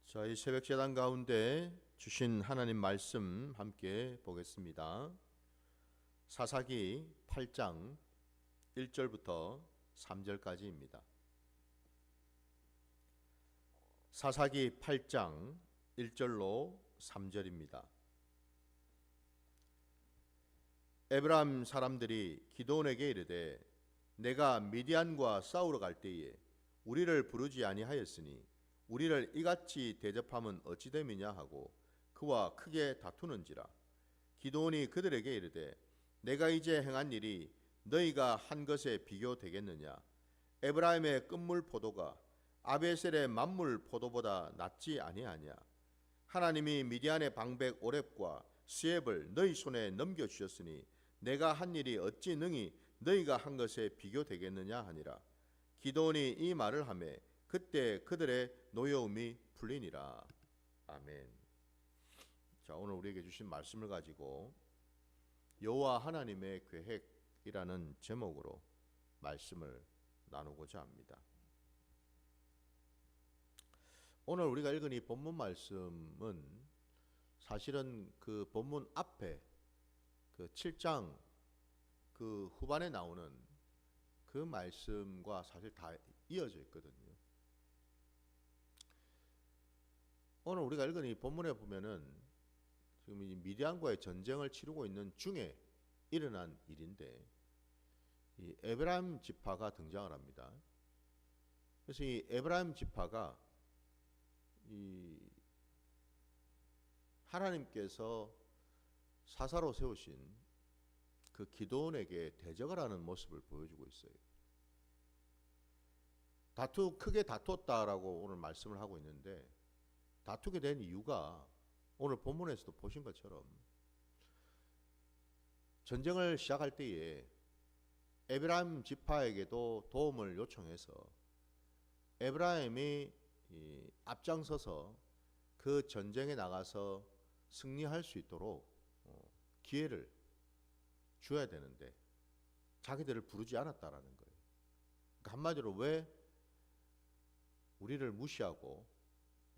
자, 이 새벽 제단 가운데 주신 하나님 말씀 함께 보겠습니다. 사사기 8장 1절부터 3절까지입니다. 사사기 8장 1절로 3절입니다. 에브라임 사람들이 기드온에게 이르되 내가 미디안과 싸우러 갈 때에 우리를 부르지 아니하였으니 우리를 이같이 대접함은 어찌 됨이냐 하고 그와 크게 다투는지라. 기드온이 그들에게 이르되 내가 이제 행한 일이 너희가 한 것에 비교되겠느냐. 에브라임의 끝물 포도가 아베셀의 만물 포도보다 낫지 아니하냐. 하나님이 미디안의 방백 오렙과 스엡을 너희 손에 넘겨주셨으니 내가 한 일이 어찌 능히 너희가 한 것에 비교되겠느냐 하니라. 기드온이 이 말을 하매 그때 그들의 노여움이 풀리니라. 아멘. 자, 오늘 우리에게 주신 말씀을 가지고 여호와 하나님의 계획이라는 제목으로 말씀을 나누고자 합니다. 오늘 우리가 읽은 이 본문 말씀은 사실은 그 본문 앞에 그 7장 그 후반에 나오는 그 말씀과 사실 다 이어져 있거든요. 오늘 우리가 읽은 이 본문에 보면은 지금 이 미디안과의 전쟁을 치르고 있는 중에 일어난 일인데 이 에브라임 지파가 등장을 합니다. 그래서 이 에브라임 지파가 이 하나님께서 사사로 세우신 그 기드온에게 대적을 하는 모습을 보여주고 있어요. 크게 다투었다라고 오늘 말씀을 하고 있는데 다투게 된 이유가 오늘 본문에서도 보신 것처럼 전쟁을 시작할 때에 에브라임 지파에게도 도움을 요청해서 에브라임이 앞장서서 그 전쟁에 나가서 승리할 수 있도록 기회를 줘야 되는데 자기들을 부르지 않았다라는 거예요. 그러니까 한마디로 왜 우리를 무시하고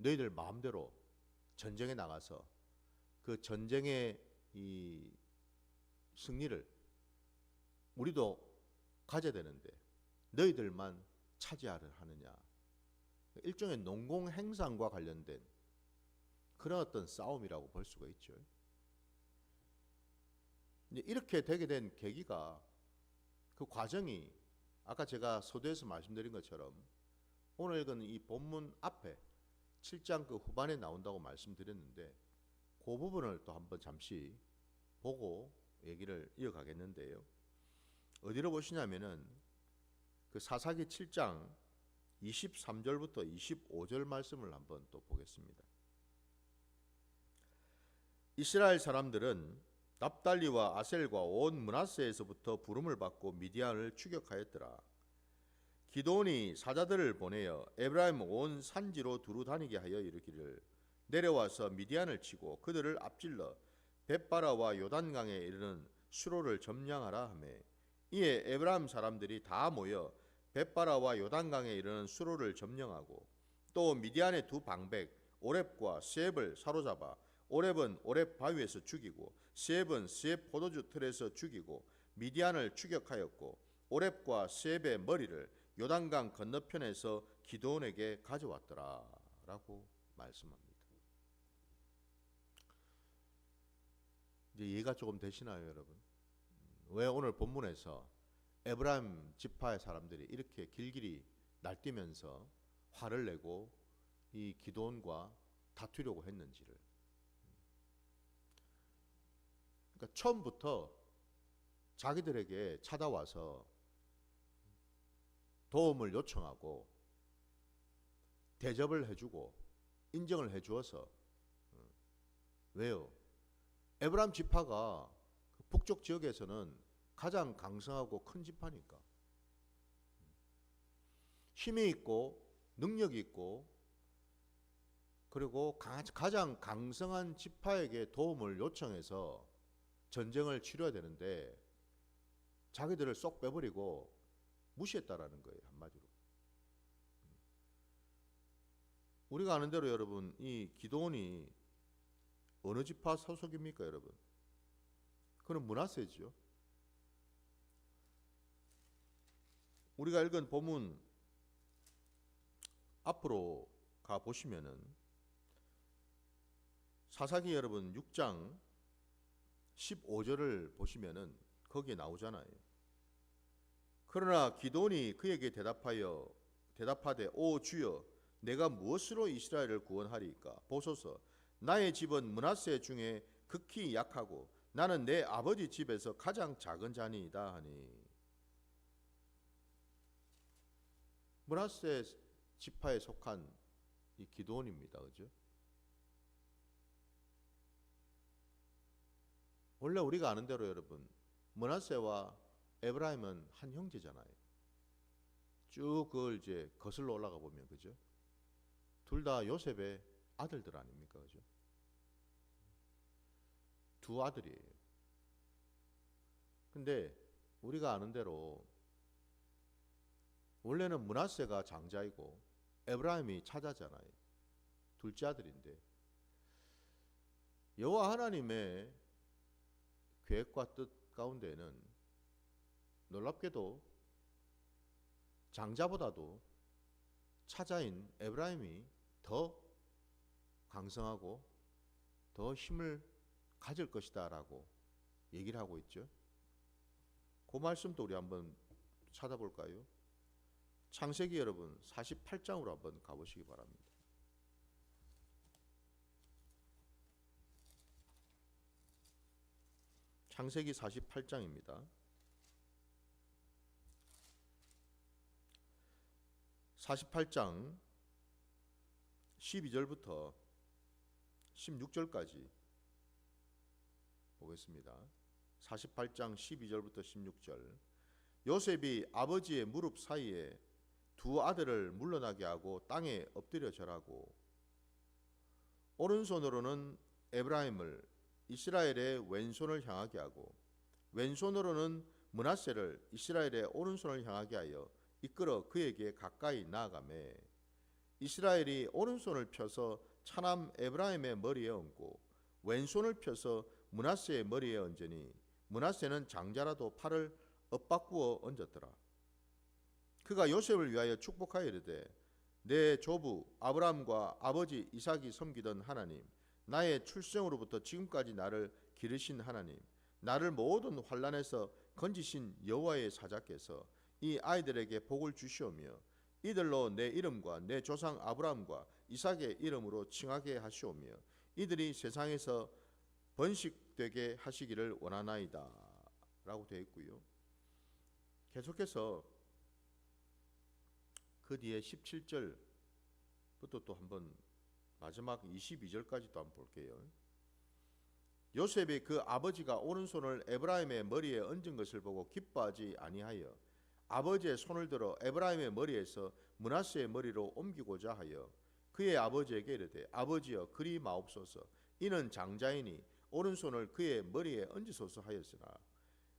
너희들 마음대로 전쟁에 나가서 그 전쟁의 이 승리를 우리도 가져야 되는데 너희들만 차지하려 하느냐. 일종의 농공행상과 관련된 그런 어떤 싸움이라고 볼 수가 있죠. 이렇게 되게 된 계기가 그 과정이 아까 제가 서두에서 말씀드린 것처럼 오늘 읽은 이 본문 앞에 7장 그 후반에 나온다고 말씀드렸는데 그 부분을 또 한번 잠시 보고 얘기를 이어가겠는데요. 어디로 보시냐면은 그 사사기 7장 23절부터 25절 말씀을 한번 또 보겠습니다. 이스라엘 사람들은 납달리와 아셀과 온 므낫세에서부터 부름을 받고 미디안을 추격하였더라. 기드온이 사자들을 보내어 에브라임 온 산지로 두루 다니게 하여 이르기를 내려와서 미디안을 치고 그들을 앞질러 벳바라와 요단강에 이르는 수로를 점령하라 하며 이에 에브라임 사람들이 다 모여 벳바라와 요단강에 이르는 수로를 점령하고 또 미디안의 두 방백 오렙과 스엡을 사로잡아 오렙은 오렙 바위에서 죽이고 스엡은 스엡 포도주 틀에서 죽이고 미디안을 추격하였고 오렙과 스엡의 머리를 요단강 건너편에서 기드온에게 가져왔더라 라고 말씀합니다. 이제 이해가 조금 되시나요, 여러분? 왜 오늘 본문에서 에브라임 지파의 사람들이 이렇게 길길이 날뛰면서 화를 내고 이 기드온과 다투려고 했는지를. 그러니까 처음부터 자기들에게 찾아와서 도움을 요청하고 대접을 해주고 인정을 해주어서 왜요? 에브라임 지파가 북쪽 지역에서는 가장 강성하고 큰 지파니까 힘이 있고 능력이 있고 그리고 가장 강성한 지파에게 도움을 요청해서 전쟁을 치러야 되는데 자기들을 쏙 빼버리고 무시했다라는 거예요, 한마디로. 우리가 아는 대로 여러분, 이 기드온이 어느 지파 소속입니까, 여러분? 그는 므낫세죠. 우리가 읽은 본문 앞으로 가 보시면은 사사기 여러분 6장 15절을 보시면은 거기에 나오잖아요. 그러나 기드온이 그에게 대답하되 오 주여 내가 무엇으로 이스라엘을 구원하리이까? 보소서 나의 집은 므낫세 중에 극히 약하고 나는 내 아버지 집에서 가장 작은 자니이다 하니. 므낫세 지파에 속한 이 기드온입니다. 그죠? 원래 우리가 아는 대로 여러분, 므낫세와 에브라임은 한 형제잖아요. 쭉 그걸 이제 거슬러 올라가 보면, 그죠? 둘 다 요셉의 아들들 아닙니까? 그죠? 두 아들이에요. 근데 우리가 아는 대로 원래는 므낫세가 장자이고 에브라임이 차자잖아요. 둘째 아들인데 여호와 하나님의 계획과 뜻 가운데는 놀랍게도 장자보다도 차자인 에브라임이 더 강성하고 더 힘을 가질 것이다 라고 얘기를 하고 있죠. 그 말씀도 우리 한번 찾아볼까요? 창세기 여러분 48장으로 한번 가보시기 바랍니다. 창세기 48장입니다. 48장 12절부터 16절까지 보겠습니다. 48장 12절부터 16절. 요셉이 아버지의 무릎 사이에 두 아들을 물러나게 하고 땅에 엎드려 절하고 오른손으로는 에브라임을 이스라엘의 왼손을 향하게 하고 왼손으로는 므낫세를 이스라엘의 오른손을 향하게 하여 이끌어 그에게 가까이 나아가매 이스라엘이 오른손을 펴서 차남 에브라임의 머리에 얹고 왼손을 펴서 므낫세의 머리에 얹으니 므낫세는 장자라도 팔을 엇바꾸어 얹었더라. 그가 요셉을 위하여 축복하여 이르되 내 조부 아브라함과 아버지 이삭이 섬기던 하나님 나의 출생으로부터 지금까지 나를 기르신 하나님 나를 모든 환난에서 건지신 여호와의 사자께서 이 아이들에게 복을 주시오며 이들로 내 이름과 내 조상 아브라함과 이삭의 이름으로 칭하게 하시오며 이들이 세상에서 번식되게 하시기를 원하나이다 라고 되어 있고요. 계속해서 그 뒤에 17절부터 또 한번 마지막 22절까지 또 한번 볼게요. 요셉이 그 아버지가 오른손을 에브라임의 머리에 얹은 것을 보고 기뻐하지 아니하여 아버지의 손을 들어 에브라임의 머리에서 므낫세의 머리로 옮기고자 하여 그의 아버지에게 이르되 아버지여 그리 마옵소서 이는 장자이니 오른손을 그의 머리에 얹으소서 하였으나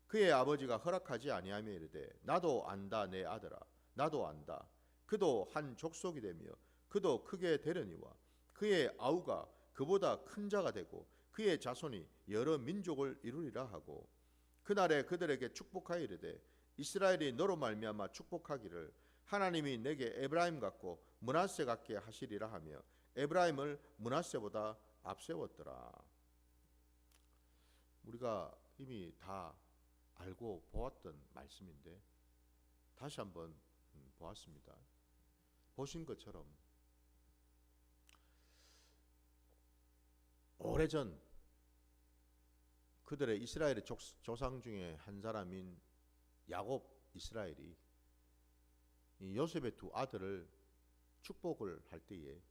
그의 아버지가 허락하지 아니하며 이르되 나도 안다 내 아들아 나도 안다 그도 한 족속이 되며 그도 크게 되려니와 그의 아우가 그보다 큰 자가 되고 그의 자손이 여러 민족을 이루리라 하고 그날에 그들에게 축복하여 이르되 이스라엘이 너로 말미암아 축복하기를 하나님이 내게 에브라임 같고 므낫세 같게 하시리라 하며 에브라임을 므낫세보다 앞세웠더라. 우리가 이미 다 알고 보았던 말씀인데 다시 한번 보았습니다. 보신 것처럼 오래전 그들의 이스라엘의 조상 중에 한 사람인 야곱 이스라엘이 이 요셉의 두 아들을 축복을 할 때에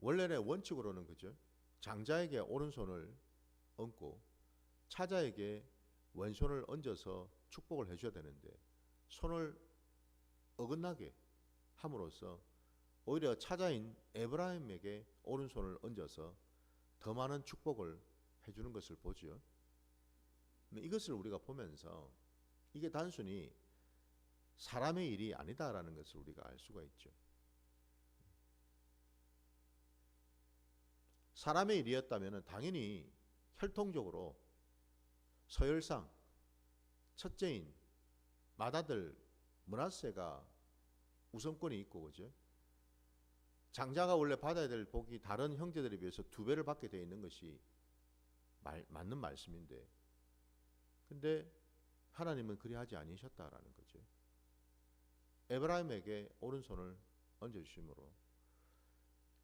원래는 원칙으로는 그죠? 장자에게 오른손을 얹고 차자에게 왼손을 얹어서 축복을 해줘야 되는데 손을 어긋나게 함으로써 오히려 차자인 에브라임에게 오른손을 얹어서 더 많은 축복을 해주는 것을 보지요. 이것을 우리가 보면서 이게 단순히 사람의 일이 아니다라는 것을 우리가 알 수가 있죠. 사람의 일이었다면 당연히 혈통적으로 서열상 첫째인 맏아들 므낫세가 우선권이 있고, 그죠? 장자가 원래 받아야 될 복이 다른 형제들에 비해서 2배를 받게 되어 있는 것이 맞는 말씀인데, 근데 하나님은 그리하지 아니셨다라는 거죠. 에브라임에게 오른손을 얹어주심으로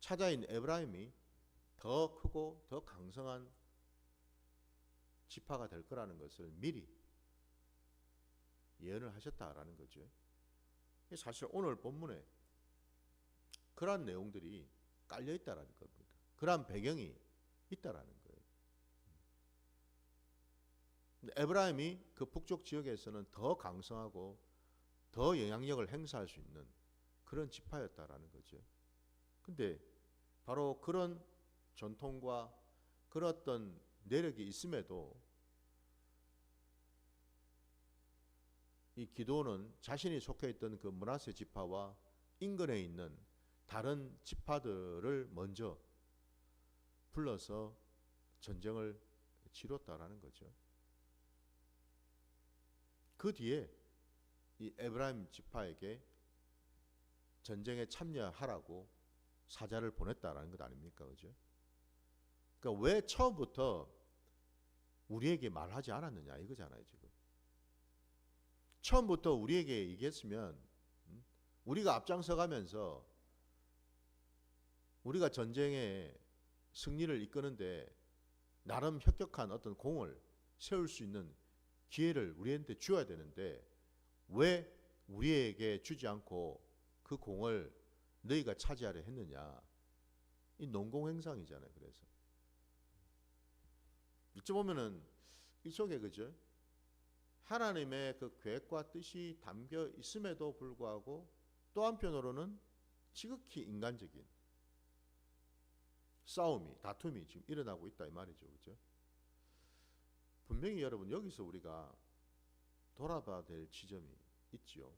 차자인 에브라임이 더 크고 더 강성한 지파가 될 거라는 것을 미리 예언을 하셨다라는 거죠. 사실 오늘 본문에 그러한 내용들이 깔려 있다라는 겁니다. 그러한 배경이 있다라는 거예요. 에브라임이 그 북쪽 지역에서는 더 강성하고 더 영향력을 행사할 수 있는 그런 지파였다라는 거죠. 근데 바로 그런 전통과 그런 어떤 내력이 있음에도 이 기드온은 자신이 속해 있던 그 므낫세 지파와 인근에 있는 다른 지파들을 먼저 불러서 전쟁을 치렀다라는 거죠. 그 뒤에 이 에브라임 지파에게 전쟁에 참여하라고 사자를 보냈다라는 것 아닙니까, 그죠? 그러니까 왜 처음부터 우리에게 말하지 않았느냐 이거잖아요, 지금. 처음부터 우리에게 얘기했으면 우리가 앞장서가면서 우리가 전쟁에 승리를 이끄는데 나름 혁혁한 어떤 공을 세울 수 있는 기회를 우리한테 주어야 되는데 왜 우리에게 주지 않고 그 공을 너희가 차지하려 했느냐. 이 농공행상이잖아요. 그래서 이쯤 보면은 이쪽에 그죠? 하나님의 그 계획과 뜻이 담겨 있음에도 불구하고 또 한편으로는 지극히 인간적인 싸움이, 다툼이 지금 일어나고 있다 이 말이죠. 그죠? 분명히 여러분 여기서 우리가 돌아봐야 될 지점이 있지요.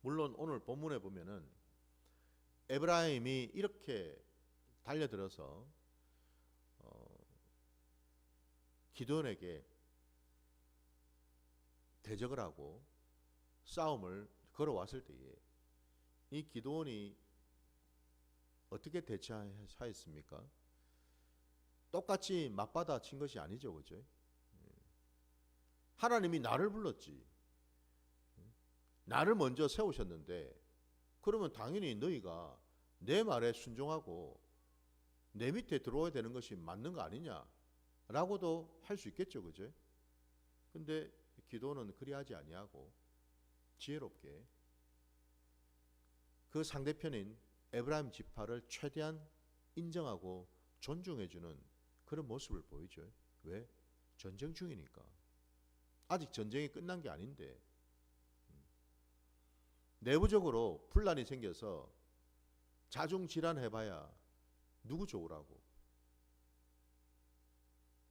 물론 오늘 본문에 보면은 에브라임이 이렇게 달려들어서 기드온에게 대적을 하고 싸움을 걸어왔을 때에 이 기드온이 어떻게 대처하였습니까? 똑같이 맞받아 친 것이 아니죠. 그죠? 하나님이 나를 불렀지. 나를 먼저 세우셨는데 그러면 당연히 너희가 내 말에 순종하고 내 밑에 들어와야 되는 것이 맞는 거 아니냐 라고도 할 수 있겠죠. 그죠? 근데 기도는 그리하지 아니하고 지혜롭게 그 상대편인 에브라임 지파를 최대한 인정하고 존중해주는 그런 모습을 보이죠. 왜? 전쟁 중이니까. 아직 전쟁이 끝난 게 아닌데 내부적으로 분란이 생겨서 자중질환해봐야 누구 좋으라고.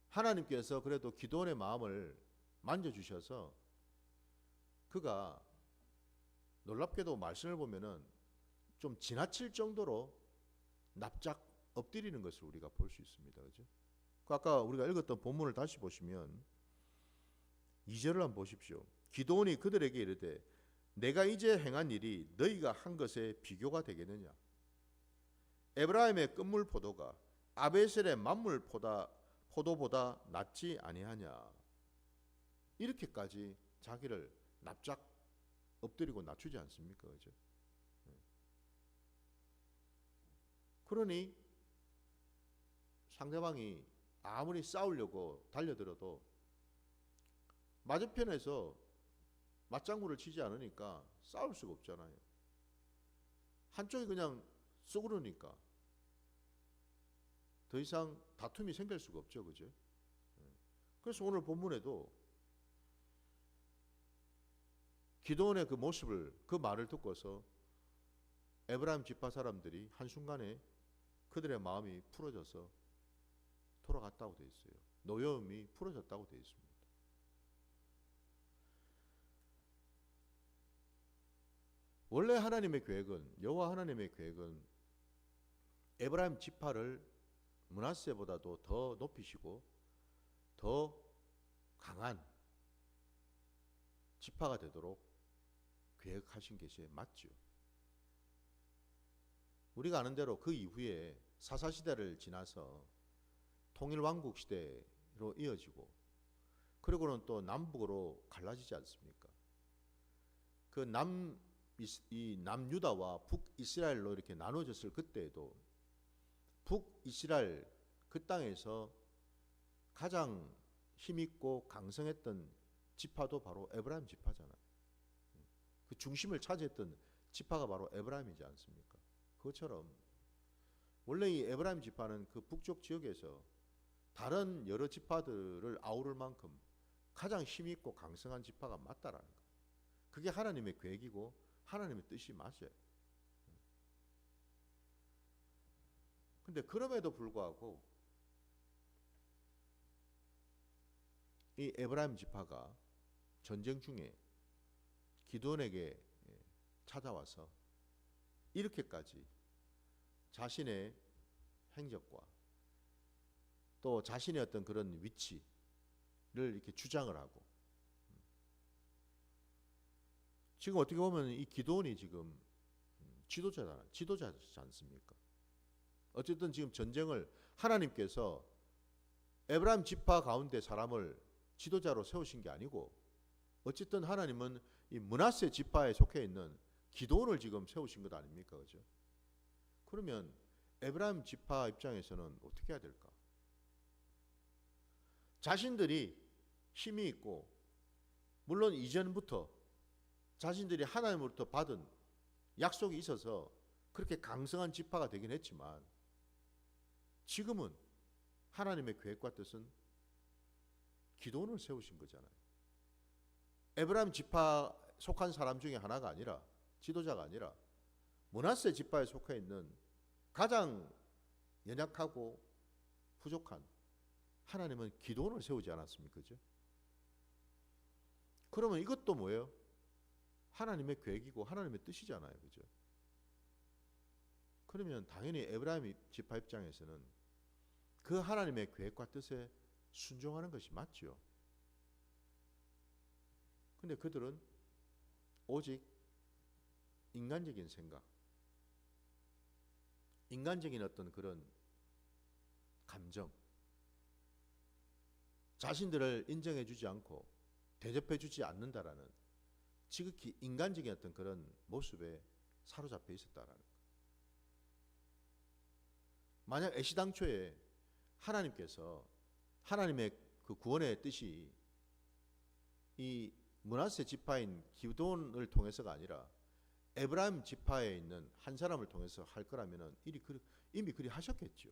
하나님께서 그래도 기드온의 마음을 만져주셔서 그가 놀랍게도 말씀을 보면은 좀 지나칠 정도로 납작 엎드리는 것을 우리가 볼 수 있습니다. 그죠? 아까 우리가 읽었던 본문을 다시 보시면 2절을 한번 보십시오. 기드온이 그들에게 이르되 내가 이제 행한 일이 너희가 한 것에 비교가 되겠느냐. 에브라임의 끝물 포도가 아베셀의 만물 포도보다 낫지 아니하냐. 이렇게까지 자기를 납작 엎드리고 낮추지 않습니까? 그죠? 그러니 상대방이 아무리 싸우려고 달려들어도 맞은편에서 맞장구를 치지 않으니까 싸울 수가 없잖아요. 한쪽이 그냥 쏘그러니까 더 이상 다툼이 생길 수가 없죠. 그죠? 그래서 오늘 본문에도 기드온의 그 모습을, 그 말을 듣고서 에브라임 지파 사람들이 한순간에 그들의 마음이 풀어져서 돌아갔다고 되어 있어요. 노여움이 풀어졌다고 되어 있습니다. 원래 하나님의 계획은, 여호와 하나님의 계획은 에브라임 지파를 므낫세보다도 더 높이시고 더 강한 지파가 되도록 계획하신 것이 맞죠. 우리가 아는 대로 그 이후에 사사시대를 지나서 통일왕국 시대로 이어지고, 그리고는 또 남북으로 갈라지지 않습니까? 그 남유다와 북이스라엘로 이렇게 나눠졌을 그때에도 북이스라엘 그 땅에서 가장 힘있고 강성했던 지파도 바로 에브라임 지파잖아요. 그 중심을 차지했던 지파가 바로 에브라임이지 않습니까? 그것처럼 원래 이 에브라임 지파는 그 북쪽 지역에서 다른 여러 지파들을 아우를 만큼 가장 힘있고 강성한 지파가 맞다라는 거예요. 그게 하나님의 계획이고 하나님의 뜻이 맞아요. 근데 그럼에도 불구하고 이 에브라임 지파가 전쟁 중에 기드온에게 찾아와서 이렇게까지 자신의 행적과 또 자신의 어떤 그런 위치를 이렇게 주장을 하고, 지금 어떻게 보면 이 기드온이 지금 지도자지 않습니까? 어쨌든 지금 전쟁을 하나님께서 에브라임 지파 가운데 사람을 지도자로 세우신 게 아니고, 어쨌든 하나님은 이 므낫세 지파에 속해 있는 기드온을 지금 세우신 것 아닙니까? 그죠? 그러면 에브라임 지파 입장에서는 어떻게 해야 될까? 자신들이 힘이 있고, 물론 이전부터 자신들이 하나님으로부터 받은 약속이 있어서 그렇게 강성한 지파가 되긴 했지만, 지금은 하나님의 계획과 뜻은 기드온을 세우신 거잖아요. 에브라임 지파 속한 사람 중에 하나가 아니라, 지도자가 아니라 므낫세 지파에 속해 있는 가장 연약하고 부족한, 하나님은 기드온을 세우지 않았습니까? 그죠? 그러면 이것도 뭐예요? 하나님의 계획이고 하나님의 뜻이잖아요. 그죠? 그러면 당연히 에브라임 지파 입장에서는 그 하나님의 계획과 뜻에 순종하는 것이 맞죠. 근데 그들은 오직 인간적인 생각, 인간적인 어떤 그런 감정, 자신들을 인정해 주지 않고 대접해 주지 않는다라는 지극히 인간적인 어떤 그런 모습에 사로잡혀 있었다라는 것. 만약 애시당초에 하나님께서 하나님의 그 구원의 뜻이 이 므낫세 지파인 기드온을 통해서가 아니라 에브라임 지파에 있는 한 사람을 통해서 할 거라면은 이미 그리 하셨겠죠.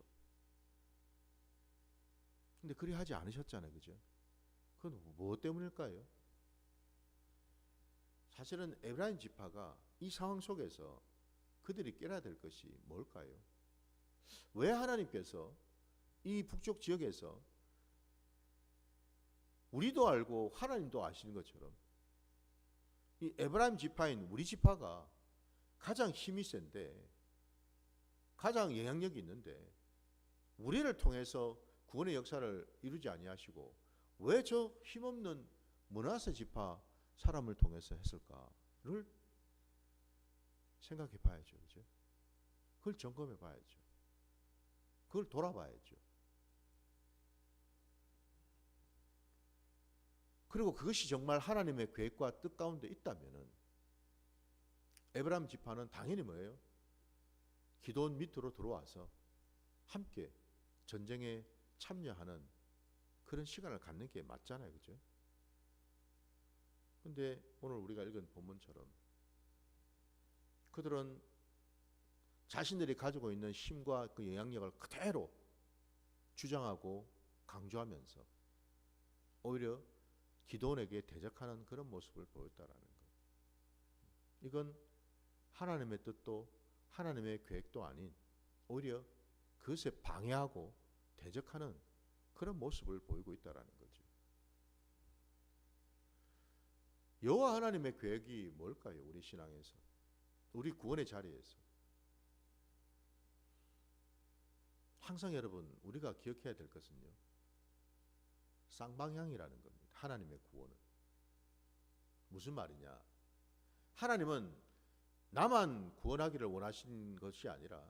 근데 그리 하지 않으셨잖아요. 그죠? 그건 무엇 때문일까요? 사실은 에브라임 지파가 이 상황 속에서 그들이 깨달아야 될 것이 뭘까요? 왜 하나님께서 이 북쪽 지역에서 우리도 알고 하나님도 아시는 것처럼 이 에브라임 지파인 우리 지파가 가장 힘이 센데, 가장 영향력이 있는데 우리를 통해서 구원의 역사를 이루지 아니하시고 왜 저 힘없는 므낫세 지파 사람을 통해서 했을까를 생각해 봐야죠. 그죠? 그걸 점검해 봐야죠. 그걸 돌아봐야죠. 그리고 그것이 정말 하나님의 계획과 뜻 가운데 있다면은 에브라임 지파는 당연히 뭐예요? 기드온 밑으로 들어와서 함께 전쟁에 참여하는 그런 시간을 갖는 게 맞잖아요. 그죠? 근데 오늘 우리가 읽은 본문처럼 그들은 자신들이 가지고 있는 힘과 그 영향력을 그대로 주장하고 강조하면서 오히려 기드온에게 대적하는 그런 모습을 보였다라는 것. 이건 하나님의 뜻도 하나님의 계획도 아닌 오히려 그것에 방해하고 대적하는 그런 모습을 보이고 있다라는 거죠. 여호와 하나님의 계획이 뭘까요? 우리 신앙에서, 우리 구원의 자리에서 항상 여러분 우리가 기억해야 될 것은요, 쌍방향이라는 겁니다. 하나님의 구원은 무슨 말이냐? 하나님은 나만 구원하기를 원하시는 것이 아니라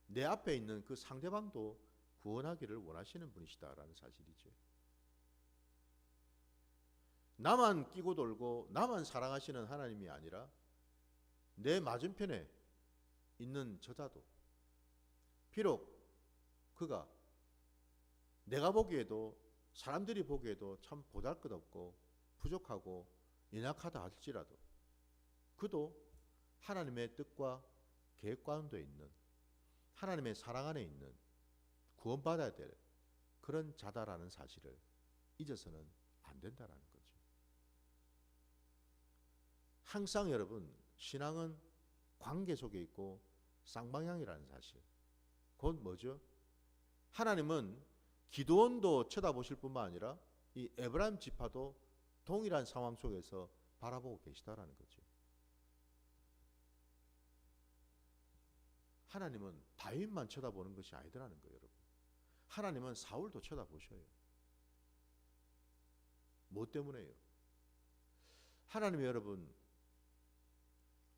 내 앞에 있는 그 상대방도 구원하기를 원하시는 분이시다라는 사실이죠. 나만 끼고 돌고 나만 사랑하시는 하나님이 아니라 내 맞은편에 있는 저자도, 비록 그가 내가 보기에도, 사람들이 보기에도 참 보잘것없고 부족하고 연약하다 할지라도 그도 하나님의 뜻과 계획 가운데 있는, 하나님의 사랑 안에 있는, 구원받아야 될 그런 자다라는 사실을 잊어서는 안 된다라는 거죠. 항상 여러분, 신앙은 관계 속에 있고 쌍방향이라는 사실. 곧 뭐죠? 하나님은 기드온도 쳐다보실 뿐만 아니라 이 에브라임 지파도 동일한 상황 속에서 바라보고 계시다라는 거죠. 하나님은 다윗만 쳐다보는 것이 아니더라는 거예요, 여러분. 하나님은 사울도 쳐다보셔요. 뭐 때문에요? 하나님이 여러분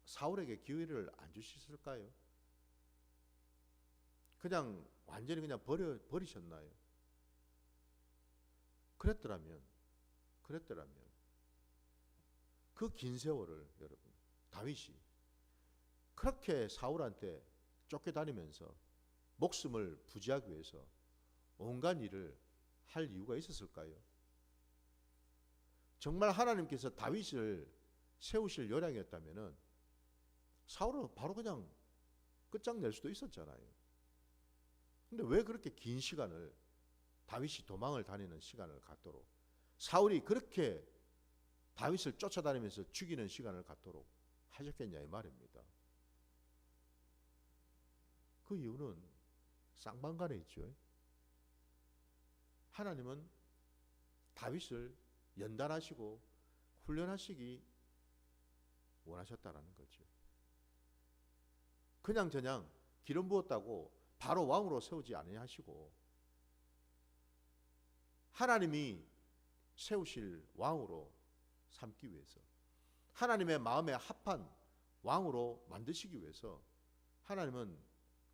사울에게 기회를 안 주셨을까요? 그냥 완전히 그냥 버리셨나요? 그랬더라면 그 긴 세월을 여러분 다윗이 그렇게 사울한테 쫓겨다니면서 목숨을 부지하기 위해서 온갖 일을 할 이유가 있었을까요? 정말 하나님께서 다윗을 세우실 요량이었다면 사울은 바로 그냥 끝장낼 수도 있었잖아요. 근데 왜 그렇게 긴 시간을, 다윗이 도망을 다니는 시간을 갖도록, 사울이 그렇게 다윗을 쫓아다니면서 죽이는 시간을 갖도록 하셨겠냐 이 말입니다. 그 이유는 쌍방간에 있죠. 하나님은 다윗을 연단하시고 훈련하시기 원하셨다라는 거죠. 그냥 기름 부었다고 바로 왕으로 세우지 아니하시고 하나님이 세우실 왕으로 삼기 위해서, 하나님의 마음에 합한 왕으로 만드시기 위해서 하나님은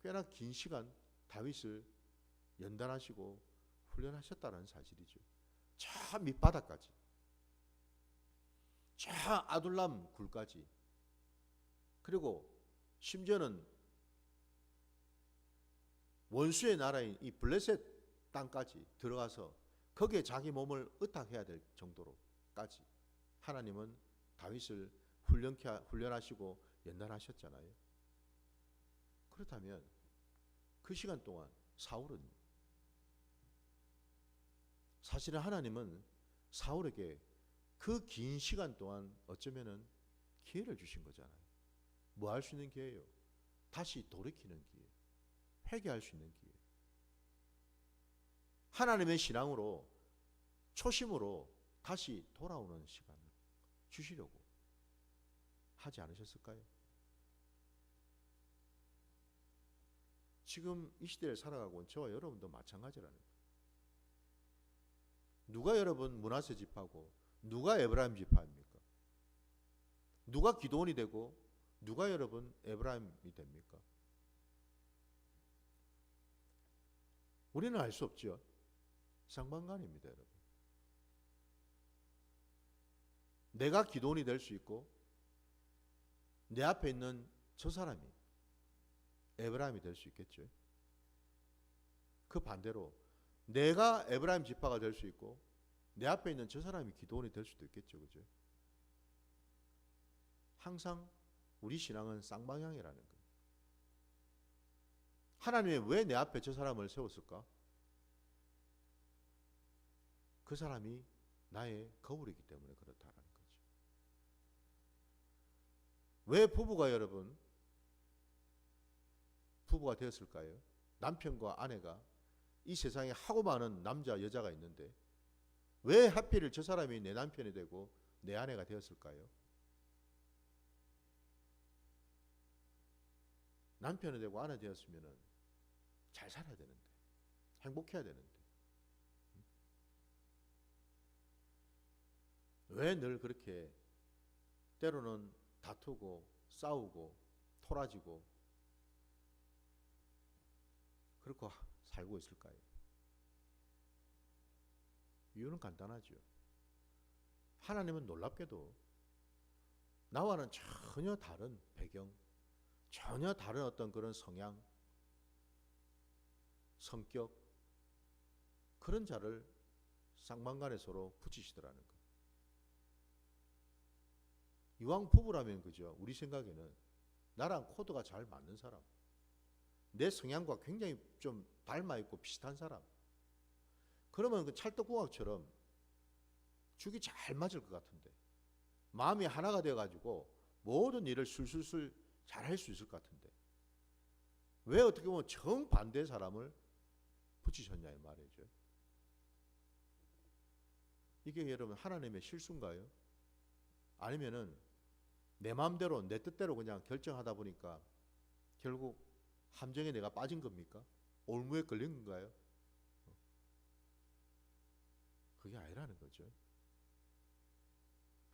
꽤나 긴 시간 다윗을 연단하시고 훈련하셨다는 사실이죠. 저 밑바닥까지, 저 아둘람 굴까지, 그리고 심지어는 원수의 나라인 이 블레셋 땅까지 들어가서 거기에 자기 몸을 의탁해야 될 정도로까지 하나님은 다윗을 훈련하시고 연단하셨잖아요. 그렇다면 그 시간 동안 사울은, 사실은 하나님은 사울에게 그 긴 시간 동안 어쩌면은 기회를 주신 거잖아요. 뭐 할 수 있는 기회예요? 다시 돌이키는 기회, 회개할 수 있는 기회, 하나님의 신앙으로 초심으로 다시 돌아오는 시간을 주시려고 하지 않으셨을까요? 지금 이 시대를 살아가고 있는 저와 여러분도 마찬가지라는 거예요. 누가 여러분 므낫세 지파고 누가 에브라임 지파입니까? 누가 기드온이 되고 누가 여러분 에브라임이 됩니까? 우리는 알 수 없죠. 쌍방간입니다, 여러분. 내가 기드온이 될 수 있고 내 앞에 있는 저 사람이 에브라임이 될 수 있겠죠. 그 반대로 내가 에브라임 지파가 될 수 있고 내 앞에 있는 저 사람이 기드온이 될 수도 있겠죠. 그죠? 항상 우리 신앙은 쌍방향이라는 거예요. 하나님이 왜 내 앞에 저 사람을 세웠을까? 그 사람이 나의 거울이기 때문에 그렇다라는 거죠. 왜 부부가 여러분 부부가 되었을까요? 남편과 아내가 이 세상에 하고 많은 남자 여자가 있는데 왜 하필 저 사람이 내 남편이 되고 내 아내가 되었을까요? 남편이 되고 아내 되었으면 잘 살아야 되는데 행복해야 되는데 왜 늘 그렇게 때로는 다투고 싸우고 토라지고 그렇게 살고 있을까요? 이유는 간단하죠. 하나님은 놀랍게도 나와는 전혀 다른 배경, 전혀 다른 어떤 그런 성향, 성격, 그런 자를 쌍방간에 서로 붙이시더라는 거예요. 이왕 부부라면 그죠? 우리 생각에는 나랑 코드가 잘 맞는 사람, 내 성향과 굉장히 좀 닮아 있고 비슷한 사람, 그러면 그 찰떡궁합처럼 죽이 잘 맞을 것 같은데, 마음이 하나가 돼가지고 모든 일을 술술술 잘 할 수 있을 것 같은데, 왜 어떻게 보면 정반대의 사람을 붙이셨냐 이 말이죠. 이게 여러분 하나님의 실수인가요? 아니면은 내 마음대로 내 뜻대로 그냥 결정하다 보니까 결국 함정에 내가 빠진 겁니까? 올무에 걸린 건가요? 그게 아니라는 거죠.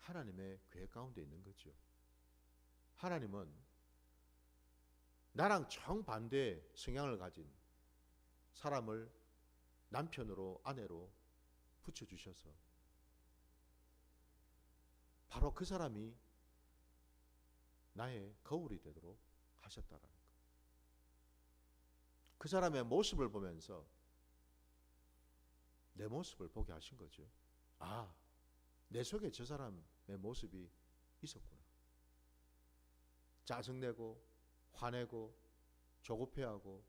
하나님의 계획 가운데 있는 거죠. 하나님은 나랑 정반대 성향을 가진 사람을 남편으로 아내로 붙여주셔서 바로 그 사람이 나의 거울이 되도록 하셨다라는 것. 그 사람의 모습을 보면서 내 모습을 보게 하신 거죠. 아, 내 속에 저 사람의 모습이 있었구나. 짜증내고 화내고 조급해하고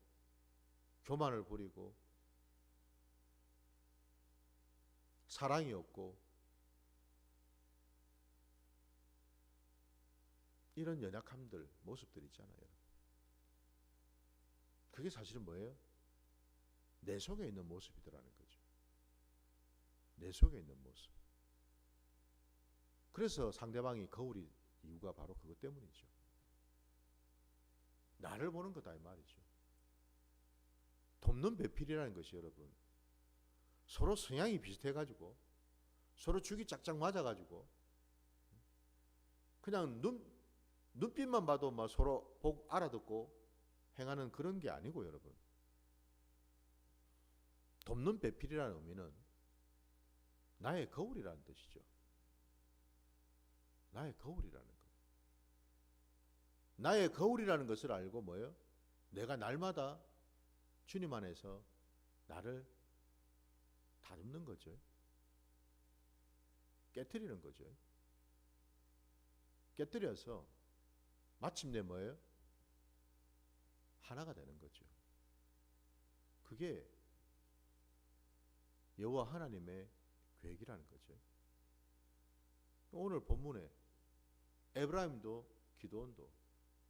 교만을 부리고 사랑이 없고 이런 연약함들, 모습들 있잖아요. 그게 사실은 뭐예요? 내 속에 있는 모습이더라는 거죠. 내 속에 있는 모습. 그래서 상대방이 거울이 이유가 바로 그것 때문이죠. 나를 보는 거다 이 말이죠. 돕는 배필이라는 것이 여러분, 서로 성향이 비슷해가지고 서로 죽이 짝짝 맞아가지고 그냥 눈빛만 봐도 막 서로 보고 알아듣고 행하는 그런 게 아니고 여러분, 돕는 배필이라는 의미는 나의 거울이라는 뜻이죠. 나의 거울이라는 것. 나의 거울이라는 것을 알고 뭐예요? 내가 날마다 주님 안에서 나를 다듬는 거죠. 깨트리는 거죠. 깨트려서 마침내 뭐예요? 하나가 되는 거죠. 그게 여호와 하나님의 계획이라는 거죠. 오늘 본문에 에브라임도 기드온도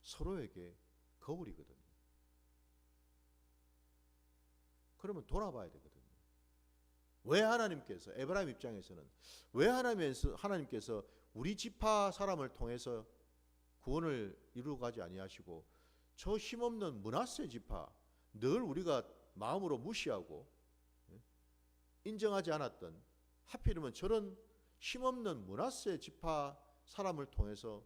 서로에게 거울이거든요. 그러면 돌아봐야 되거든요. 왜 하나님께서, 에브라임 입장에서는 왜 하나님께서 우리 지파 사람을 통해서 구원을 이루어가지 아니하시고 저 힘없는 므낫세 지파, 늘 우리가 마음으로 무시하고 인정하지 않았던, 하필이면 저런 힘없는 므낫세 지파 사람을 통해서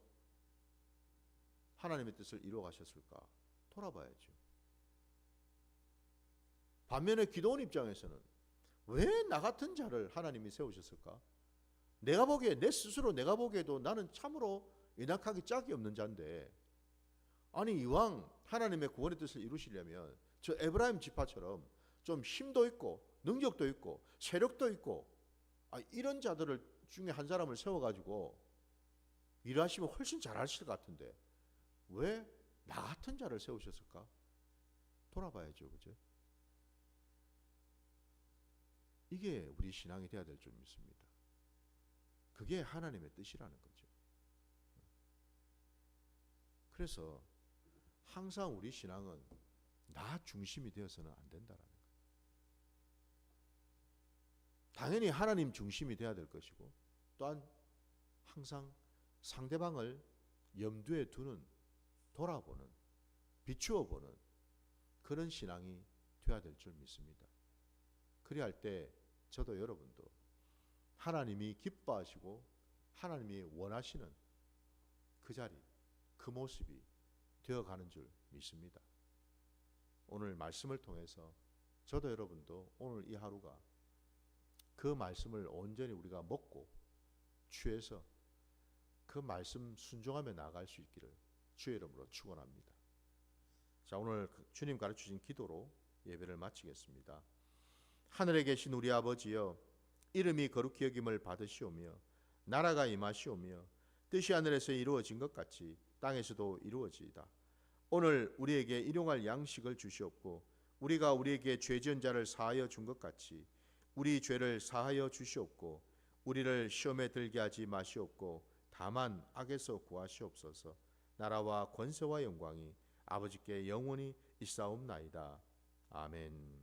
하나님의 뜻을 이루어 가셨을까? 돌아봐야죠. 반면에 기드온 입장에서는 왜 나 같은 자를 하나님이 세우셨을까? 내가 보기에, 내 스스로 내가 보기에도 나는 참으로 연약하기 짝이 없는 자인데, 아니 이왕 하나님의 구원의 뜻을 이루시려면 저 에브라임 지파처럼 좀 힘도 있고 능력도 있고 세력도 있고 이런 자들을 중에 한 사람을 세워가지고 일하시면 훨씬 잘하실 것 같은데 왜 나 같은 자를 세우셨을까? 돌아봐야죠. 그죠? 이게 우리 신앙이 되어야 될 줄 믿습니다. 그게 하나님의 뜻이라는 거죠. 그래서 항상 우리 신앙은 나 중심이 되어서는 안 된다라는 거예요. 당연히 하나님 중심이 되어야 될 것이고, 또한 항상 상대방을 염두에 두는, 돌아보는, 비추어 보는 그런 신앙이 되어야 될 줄 믿습니다. 그리할 때 저도 여러분도 하나님이 기뻐하시고 하나님이 원하시는 그 자리, 그 모습이 되어가는 줄 믿습니다. 오늘 말씀을 통해서 저도 여러분도 오늘 이 하루가 그 말씀을 온전히 우리가 먹고 취해서 그 말씀 순종하며 나아갈 수 있기를 주의 이름으로 축원합니다. 자, 오늘 주님 가르치신 기도로 예배를 마치겠습니다. 하늘에 계신 우리 아버지여, 이름이 거룩히 여김을 받으시오며 나라가 임하시오며 뜻이 하늘에서 이루어진 것 같이 땅에서도 이루어지이다. 오늘 우리에게 일용할 양식을 주시옵고 우리가 우리에게 죄 지은 자를 사하여 준 것 같이 우리 죄를 사하여 주시옵고 우리를 시험에 들게 하지 마시옵고 다만 악에서 구하시옵소서. 나라와 권세와 영광이 아버지께 영원히 있사옵나이다. 아멘.